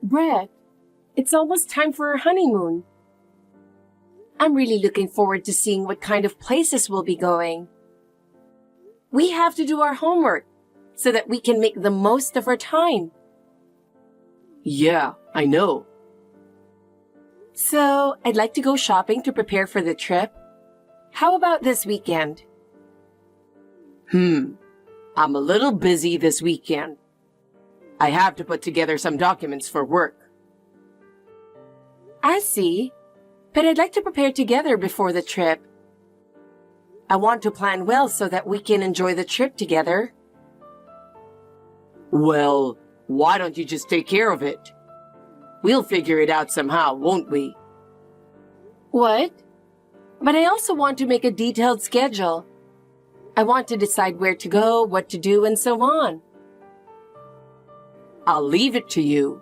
Brett, it's almost time for our honeymoon. I'm really looking forward to seeing what kind of places we'll be going. We have to do our homework so that we can make the most of our time. Yeah, I know. So, I'd like to go shopping to prepare for the trip. How about this weekend? I'm a little busy this weekend. I have to put together some documents for work. I see. But I'd like to prepare together before the trip. I want to plan well so that we can enjoy the trip together. Well, why don't you just take care of it? We'll figure it out somehow, won't we? What? But I also want to make a detailed schedule. I want to decide where to go, what to do, and so on. I'll leave it to you.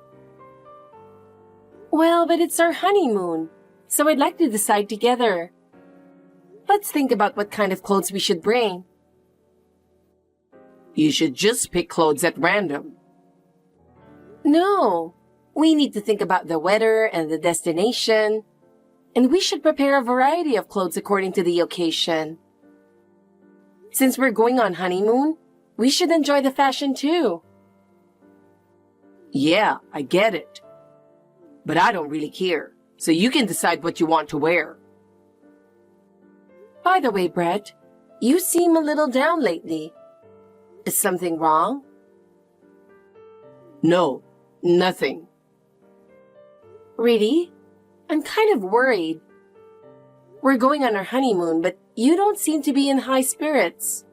Well, but it's our honeymoon, so I'd like to decide together. Let's think about what kind of clothes we should bring. You should just pick clothes at random. No, we need to think about the weather and the destination, and we should prepare a variety of clothes according to the occasion. Since we're going on honeymoon, we should enjoy the fashion too. Yeah, I get it. But I don't really care, so you can decide what you want to wear. By the way, Brett, you seem a little down lately. Is something wrong? No, nothing. Really? I'm kind of worried. We're going on our honeymoon, but you don't seem to be in high spirits.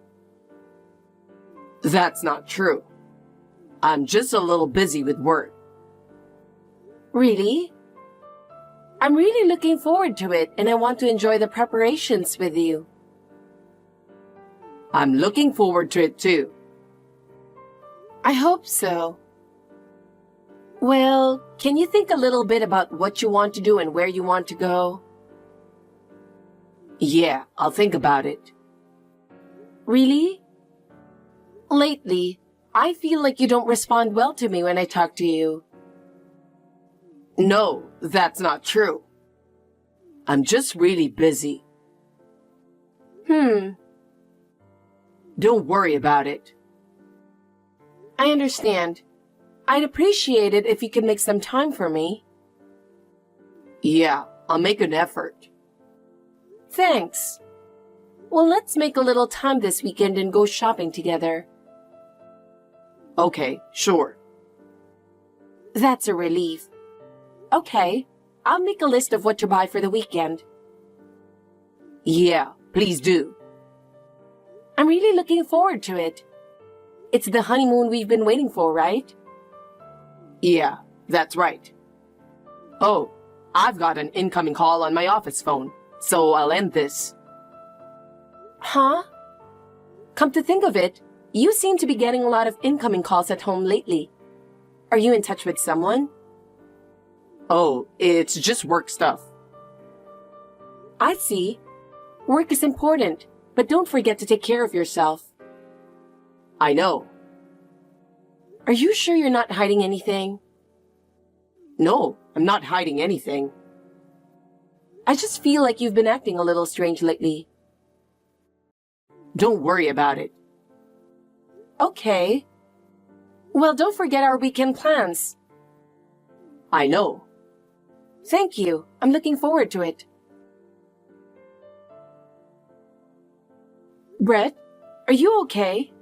That's not true. I'm just a little busy with work. Really? I'm really looking forward to it, and I want to enjoy the preparations with you. I'm looking forward to it too. I hope so. Well, can you think a little bit about what you want to do and where you want to go? Yeah, I'll think about it. Really? Lately, I feel like you don't respond well to me when I talk to you. No, that's not true. I'm just really busy. Don't worry about it. I understand. I'd appreciate it if you could make some time for me. Yeah, I'll make an effort. Thanks. Well, let's make a little time this weekend and go shopping together. Okay, sure. That's a relief. Okay, I'll make a list of what to buy for the weekend. Yeah, please do. I'm really looking forward to it. It's the honeymoon we've been waiting for, right? Yeah, that's right. Oh, I've got an incoming call on my office phone, so I'll end this. Huh? Come to think of it, you seem to be getting a lot of incoming calls at home lately. Are you in touch with someone? Oh, it's just work stuff. I see. Work is important, but don't forget to take care of yourself. I know. Are you sure you're not hiding anything? No, I'm not hiding anything. I just feel like you've been acting a little strange lately. Don't worry about it. Okay. Well, don't forget our weekend plans. I know. Thank you. I'm looking forward to it. Brett, are you okay?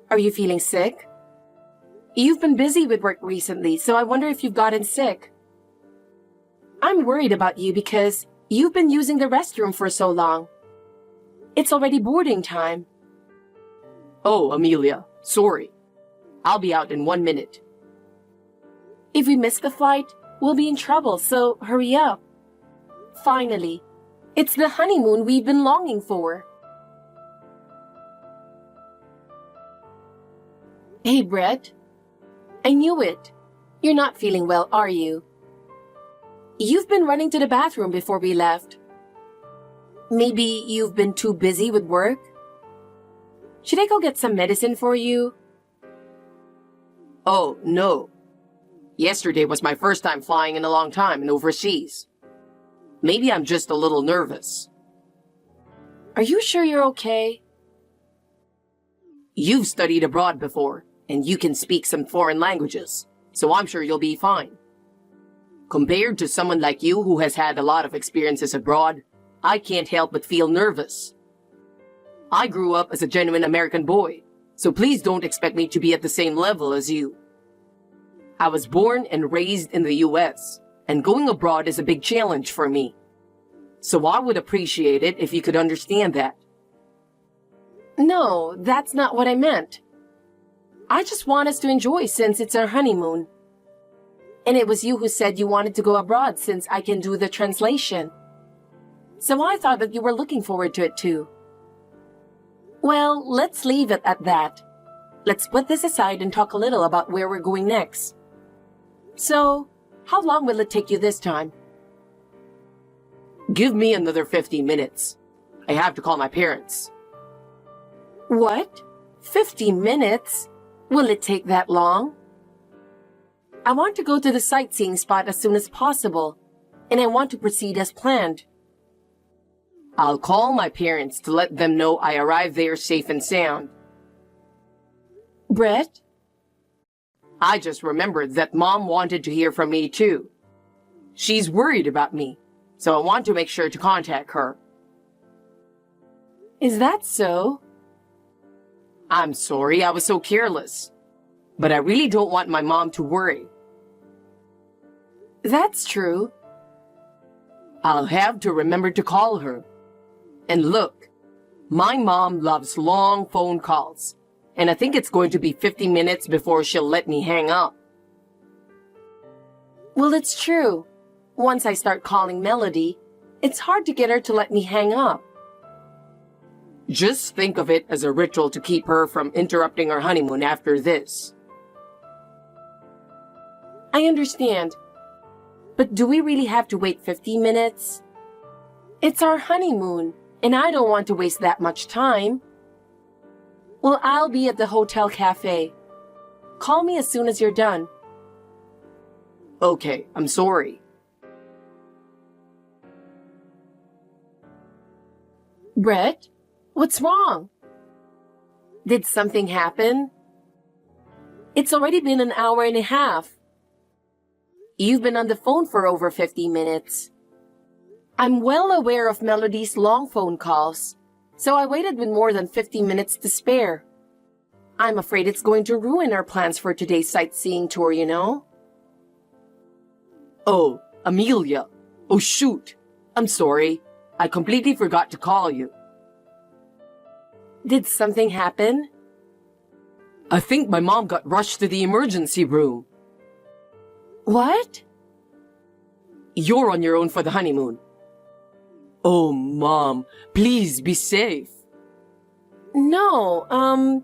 Are you feeling sick? You've been busy with work recently, so I wonder if you've gotten sick. I'm worried about you because you've been using the restroom for so long. It's already boarding time. Oh, Amelia, sorry. I'll be out in 1 minute. If we miss the flight, we'll be in trouble, so hurry up. Finally, it's the honeymoon we've been longing for. Hey, Brett. I knew it. You're not feeling well, are you? You've been running to the bathroom before we left. Maybe you've been too busy with work? Should I go get some medicine for you? Oh, no. Yesterday was my first time flying in a long time and overseas. Maybe I'm just a little nervous. Are you sure you're okay? You've studied abroad before, and you can speak some foreign languages, so I'm sure you'll be fine. Compared to someone like you who has had a lot of experiences abroad, I can't help but feel nervous. I grew up as a genuine American boy, so please don't expect me to be at the same level as you. I was born and raised in the US, and going abroad is a big challenge for me. So I would appreciate it if you could understand that. No, that's not what I meant. I just want us to enjoy since it's our honeymoon. And it was you who said you wanted to go abroad since I can do the translation. So I thought that you were looking forward to it too. Well, let's leave it at that. Let's put this aside and talk a little about where we're going next. So, how long will it take you this time? Give me another 50 minutes. I have to call my parents. What? 50 minutes? Will it take that long? I want to go to the sightseeing spot as soon as possible, and I want to proceed as planned. I'll call my parents to let them know I arrived there safe and sound. Brett? I just remembered that Mom wanted to hear from me too. She's worried about me, so I want to make sure to contact her. Is that so? I'm sorry I was so careless, but I really don't want my mom to worry. That's true. I'll have to remember to call her. And look, my mom loves long phone calls, and I think it's going to be 50 minutes before she'll let me hang up. Well, it's true. Once I start calling Melody, it's hard to get her to let me hang up. Just think of it as a ritual to keep her from interrupting our honeymoon after this. I understand. But do we really have to wait 50 minutes? It's our honeymoon, and I don't want to waste that much time. Well, I'll be at the hotel cafe. Call me as soon as you're done. Okay, I'm sorry. Brett, what's wrong? Did something happen? It's already been an hour and a half. You've been on the phone for over 50 minutes. I'm well aware of Melody's long phone calls, so I waited with more than 50 minutes to spare. I'm afraid it's going to ruin our plans for today's sightseeing tour, you know? Oh, Amelia. Oh, shoot. I'm sorry. I completely forgot to call you. Did something happen? I think my mom got rushed to the emergency room. What? You're on your own for the honeymoon. Oh, Mom, please be safe. No,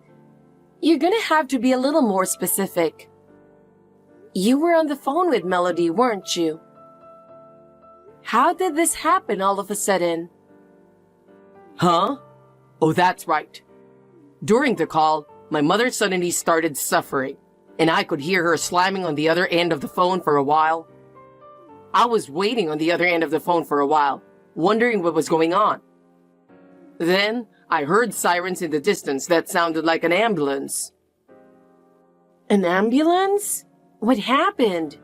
you're gonna have to be a little more specific. You were on the phone with Melody, weren't you? How did this happen all of a sudden? Huh? Oh, that's right. During the call, my mother suddenly started suffering, and I could hear her slamming on the other end of the phone for a while. I was waiting on the other end of the phone for a while, wondering what was going on. Then, I heard sirens in the distance that sounded like an ambulance. An ambulance? What happened?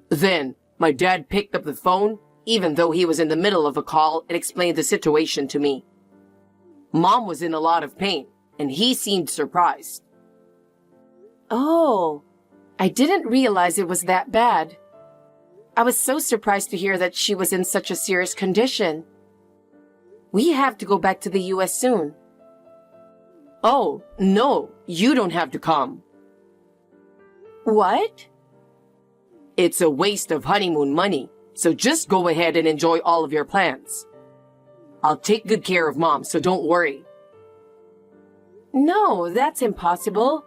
Then, my dad picked up the phone, even though he was in the middle of a call, and explained the situation to me. Mom was in a lot of pain, and he seemed surprised. Oh, I didn't realize it was that bad. I was so surprised to hear that she was in such a serious condition. We have to go back to the US soon. Oh, no, you don't have to come. What? It's a waste of honeymoon money, so just go ahead and enjoy all of your plans. I'll take good care of Mom, so don't worry. No, that's impossible.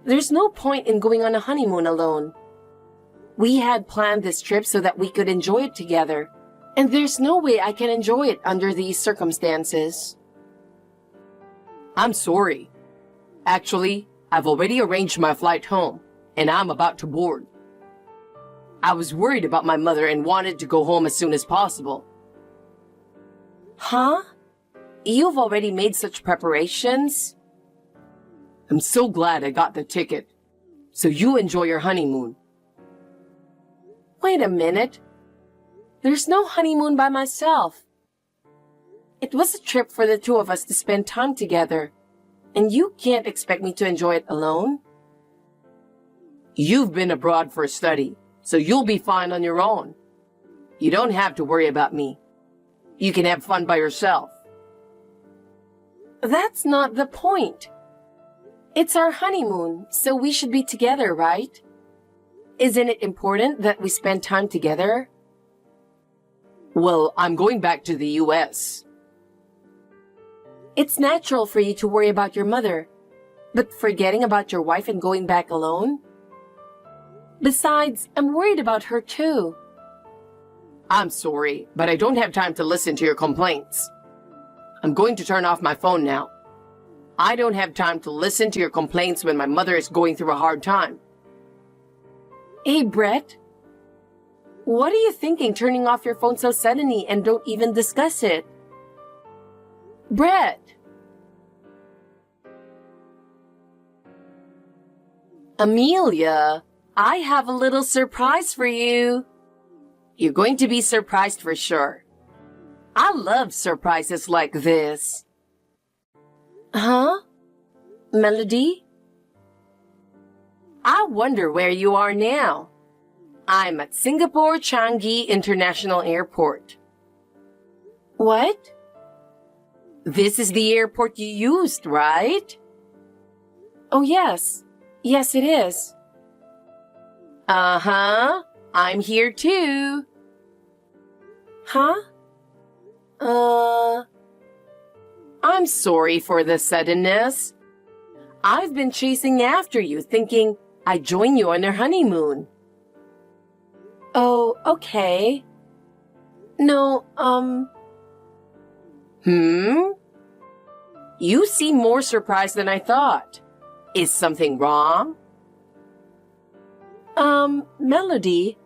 There's no point in going on a honeymoon alone. We had planned this trip so that we could enjoy it together, and there's no way I can enjoy it under these circumstances. I'm sorry. Actually, I've already arranged my flight home, and I'm about to board. I was worried about my mother and wanted to go home as soon as possible. Huh? You've already made such preparations? I'm so glad I got the ticket. So you enjoy your honeymoon. Wait a minute. There's no honeymoon by myself. It was a trip for the two of us to spend time together, and you can't expect me to enjoy it alone. You've been abroad for study, so you'll be fine on your own. You don't have to worry about me. You can have fun by yourself. That's not the point. It's our honeymoon, so we should be together, right? Isn't it important that we spend time together? Well, I'm going back to the US. It's natural for you to worry about your mother, but forgetting about your wife and going back alone? Besides, I'm worried about her too. I'm sorry, but I don't have time to listen to your complaints. I'm going to turn off my phone now. I don't have time to listen to your complaints when my mother is going through a hard time. Hey, Brett. What are you thinking turning off your phone so suddenly and don't even discuss it? Brett! Amelia, I have a little surprise for you. You're going to be surprised for sure. I love surprises like this. Huh? Melody? I wonder where you are now. I'm at Singapore Changi International Airport. What? This is the airport you used, right? Oh, yes. Yes, it is. Uh-huh. I'm here too. Huh? I'm sorry for the suddenness. I've been chasing after you, thinking I'd join you on your honeymoon. Oh, okay. No, You seem more surprised than I thought. Is something wrong? Melody,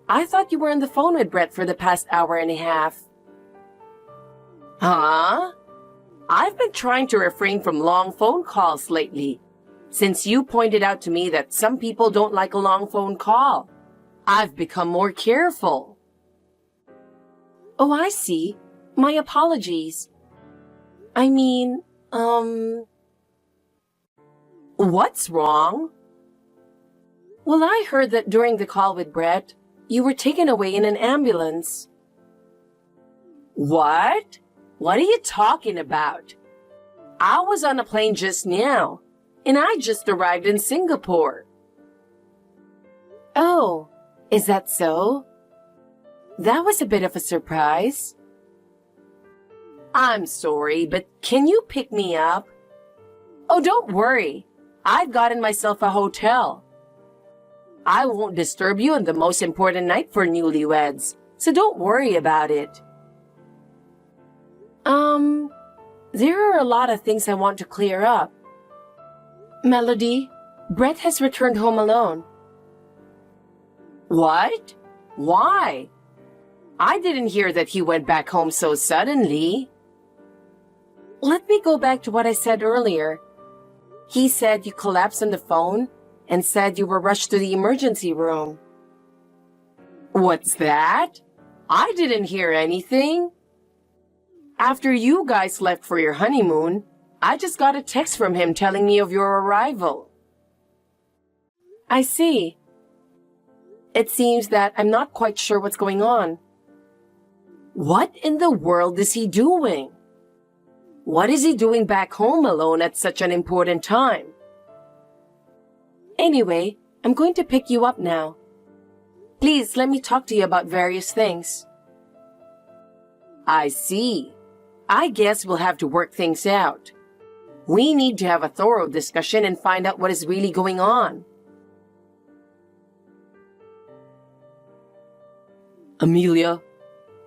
I thought you were on the phone with Brett for the past hour and a half. Huh? I've been trying to refrain from long phone calls lately, since you pointed out to me that some people don't like a long phone call. I've become more careful. Oh, I see. My apologies. I mean, What's wrong? Well, I heard that during the call with Brett, you were taken away in an ambulance. What? What are you talking about? I was on a plane just now, and I just arrived in Singapore. Oh, is that so? That was a bit of a surprise. I'm sorry, but can you pick me up? Oh, don't worry. I've gotten myself a hotel. I won't disturb you on the most important night for newlyweds, so don't worry about it. There are a lot of things I want to clear up. Melody, Brett has returned home alone. What? Why? I didn't hear that he went back home so suddenly. Let me go back to what I said earlier. He said you collapsed on the phone and said you were rushed to the emergency room. What's that? I didn't hear anything. After you guys left for your honeymoon, I just got a text from him telling me of your arrival. I see. It seems that I'm not quite sure what's going on. What in the world is he doing? What is he doing back home alone at such an important time? Anyway, I'm going to pick you up now. Please let me talk to you about various things. I see. I guess we'll have to work things out. We need to have a thorough discussion and find out what is really going on. Amelia,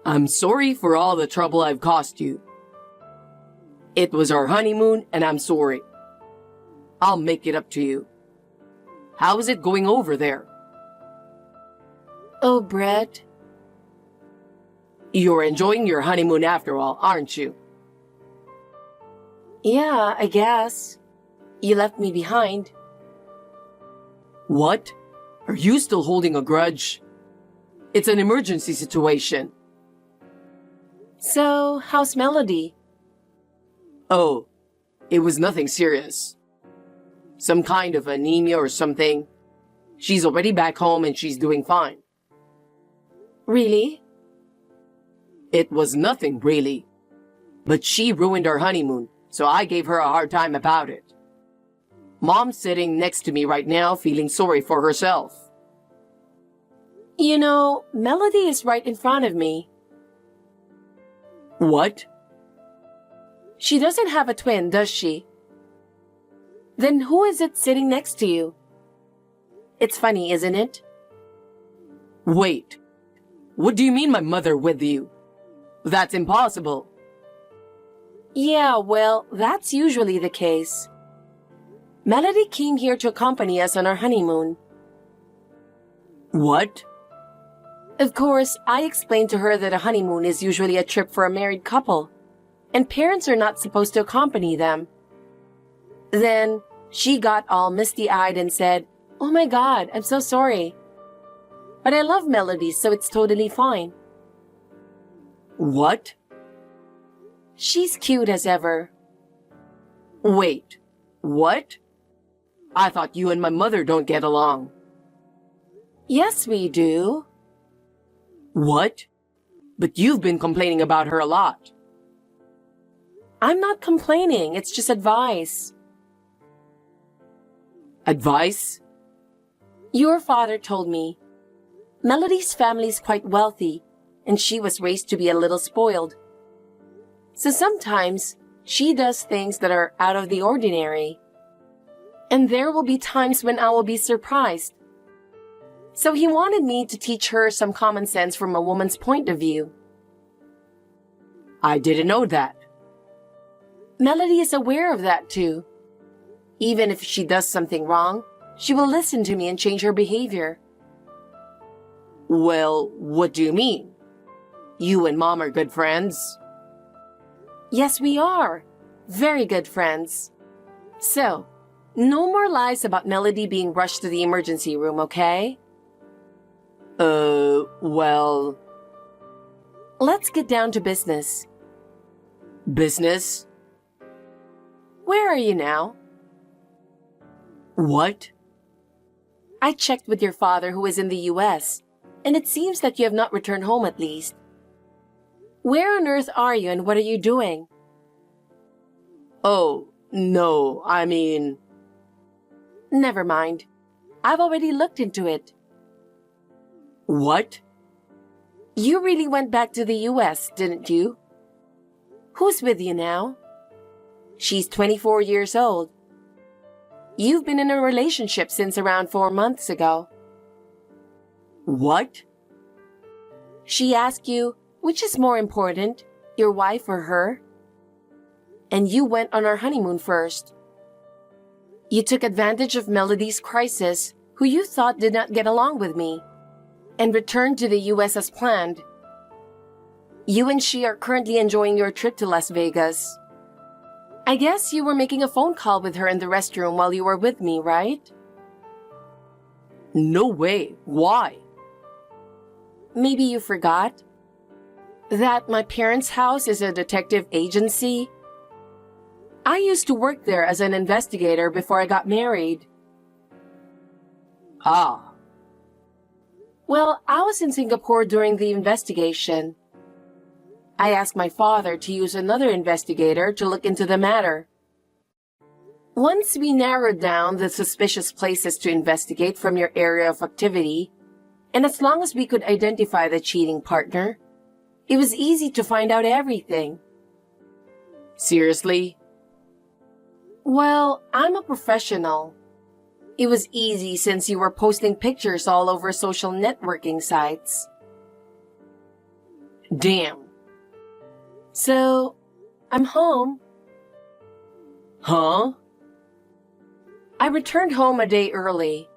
I'm sorry for all the trouble I've caused you. It was our honeymoon, and I'm sorry. I'll make it up to you. How is it going over there? Oh, Brett. You're enjoying your honeymoon after all, aren't you? Yeah, I guess. You left me behind. What? Are you still holding a grudge? It's an emergency situation. So, how's Melody? Oh, it was nothing serious. Some kind of anemia or something. She's already back home and she's doing fine. Really? It was nothing really. But she ruined our honeymoon, so I gave her a hard time about it. Mom's sitting next to me right now feeling sorry for herself. You know, Melody is right in front of me. What? She doesn't have a twin, does she? Then who is it sitting next to you? It's funny, isn't it? Wait. What do you mean my mother with you? That's impossible. Yeah, well, that's usually the case. Melody came here to accompany us on our honeymoon. What? Of course, I explained to her that a honeymoon is usually a trip for a married couple, and parents are not supposed to accompany them. Then she got all misty-eyed and said, "Oh my God, I'm so sorry. But I love Melody, so it's totally fine." What? She's cute as ever. Wait. What? I thought you and my mother don't get along. Yes, we do. What? But you've been complaining about her a lot. I'm not complaining, it's just advice. Advice? Your father told me. Melody's family is quite wealthy, and she was raised to be a little spoiled. So sometimes she does things that are out of the ordinary. And there will be times when I will be surprised. So he wanted me to teach her some common sense from a woman's point of view. I didn't know that. Melody is aware of that too. Even if she does something wrong, she will listen to me and change her behavior. Well, what do you mean? You and Mom are good friends? Yes, we are. Very good friends. So, no more lies about Melody being rushed to the emergency room, okay? Well... Let's get down to business. Business? Where are you now? What? I checked with your father who is in the US, and it seems that you have not returned home at least. Where on earth are you and what are you doing? Oh, no, I mean... Never mind. I've already looked into it. What? You really went back to the US, didn't you? Who's with you now? She's 24 years old. You've been in a relationship since around 4 months ago. What? She asked you, which is more important, your wife or her? And you went on our honeymoon first. You took advantage of Melody's crisis, who you thought did not get along with me, and returned to the US as planned. You and she are currently enjoying your trip to Las Vegas. I guess you were making a phone call with her in the restroom while you were with me, right? No way. Why? Maybe you forgot that my parents' house is a detective agency. I used to work there as an investigator before I got married. Ah. Well, I was in Singapore during the investigation. I asked my father to use another investigator to look into the matter. Once we narrowed down the suspicious places to investigate from your area of activity, and as long as we could identify the cheating partner, it was easy to find out everything. Seriously? Well, I'm a professional. It was easy since you were posting pictures all over social networking sites. Damn. So, I'm home. Huh? I returned home a day early.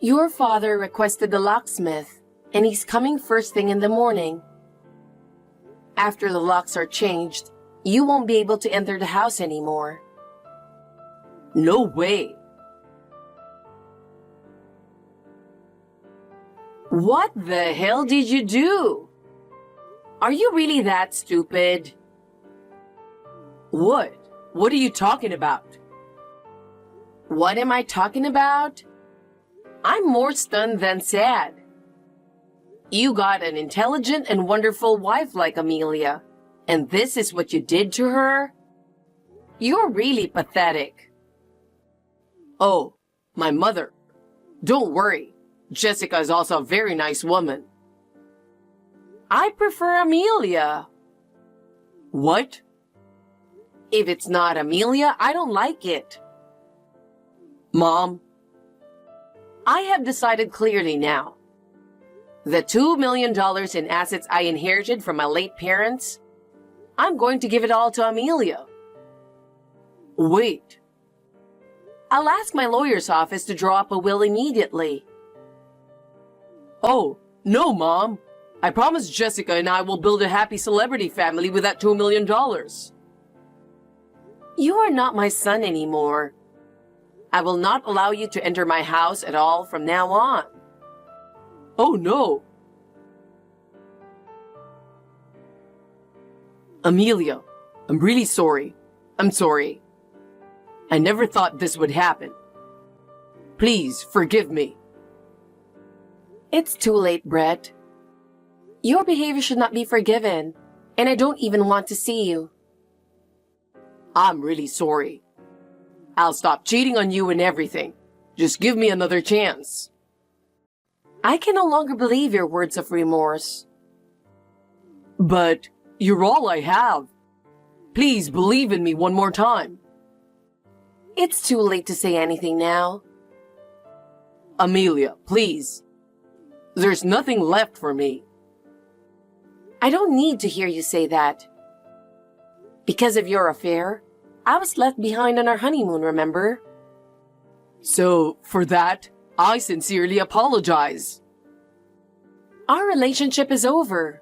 Your father requested the locksmith, and he's coming first thing in the morning. After the locks are changed, you won't be able to enter the house anymore. No way. What the hell did you do? Are you really that stupid? What? What are you talking about? What am I talking about? I'm more stunned than sad. You got an intelligent and wonderful wife like Amelia, and this is what you did to her? You're really pathetic. Oh, my mother. Don't worry. Jessica is also a very nice woman. I prefer Amelia. What? If it's not Amelia, I don't like it. Mom? I have decided clearly now. The $2 million in assets I inherited from my late parents, I'm going to give it all to Amelia. Wait. I'll ask my lawyer's office to draw up a will immediately. Oh, no, Mom. I promise Jessica and I will build a happy celebrity family with that $2 million. You are not my son anymore. I will not allow you to enter my house at all from now on. Oh, no. Amelia, I'm really sorry. I'm sorry. I never thought this would happen. Please forgive me. It's too late, Brett. Your behavior should not be forgiven, and I don't even want to see you. I'm really sorry. I'll stop cheating on you and everything. Just give me another chance. I can no longer believe your words of remorse. But you're all I have. Please believe in me one more time. It's too late to say anything now. Amelia, please. There's nothing left for me. I don't need to hear you say that. Because of your affair, I was left behind on our honeymoon, remember? So, for that, I sincerely apologize. Our relationship is over.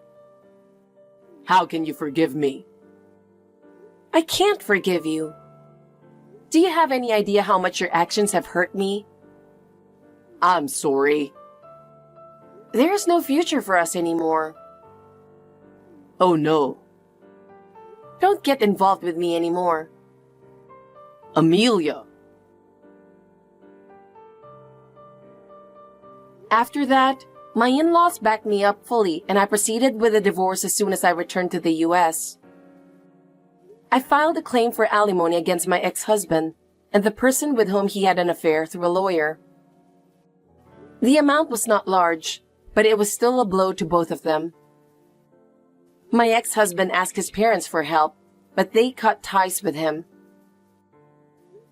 How can you forgive me? I can't forgive you. Do you have any idea how much your actions have hurt me? I'm sorry. There is no future for us anymore. Oh no. Don't get involved with me anymore. Amelia. After that, my in-laws backed me up fully and I proceeded with a divorce as soon as I returned to the US. I filed a claim for alimony against my ex-husband and the person with whom he had an affair through a lawyer. The amount was not large, but it was still a blow to both of them. My ex-husband asked his parents for help, but they cut ties with him.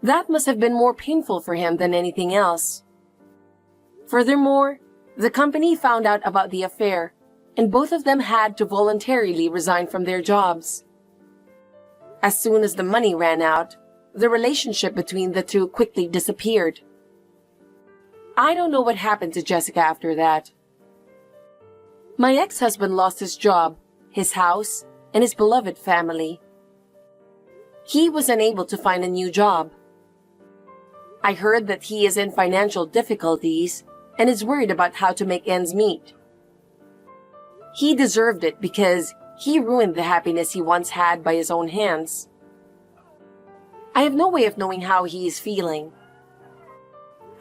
That must have been more painful for him than anything else. Furthermore, the company found out about the affair, and both of them had to voluntarily resign from their jobs. As soon as the money ran out, the relationship between the two quickly disappeared. I don't know what happened to Jessica after that. My ex-husband lost his job, his house, and his beloved family. He was unable to find a new job. I heard that he is in financial difficulties and is worried about how to make ends meet. He deserved it because he ruined the happiness he once had by his own hands. I have no way of knowing how he is feeling.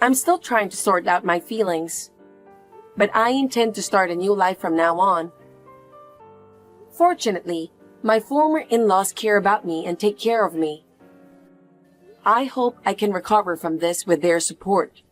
I'm still trying to sort out my feelings, but I intend to start a new life from now on. Fortunately, my former in-laws care about me and take care of me. I hope I can recover from this with their support.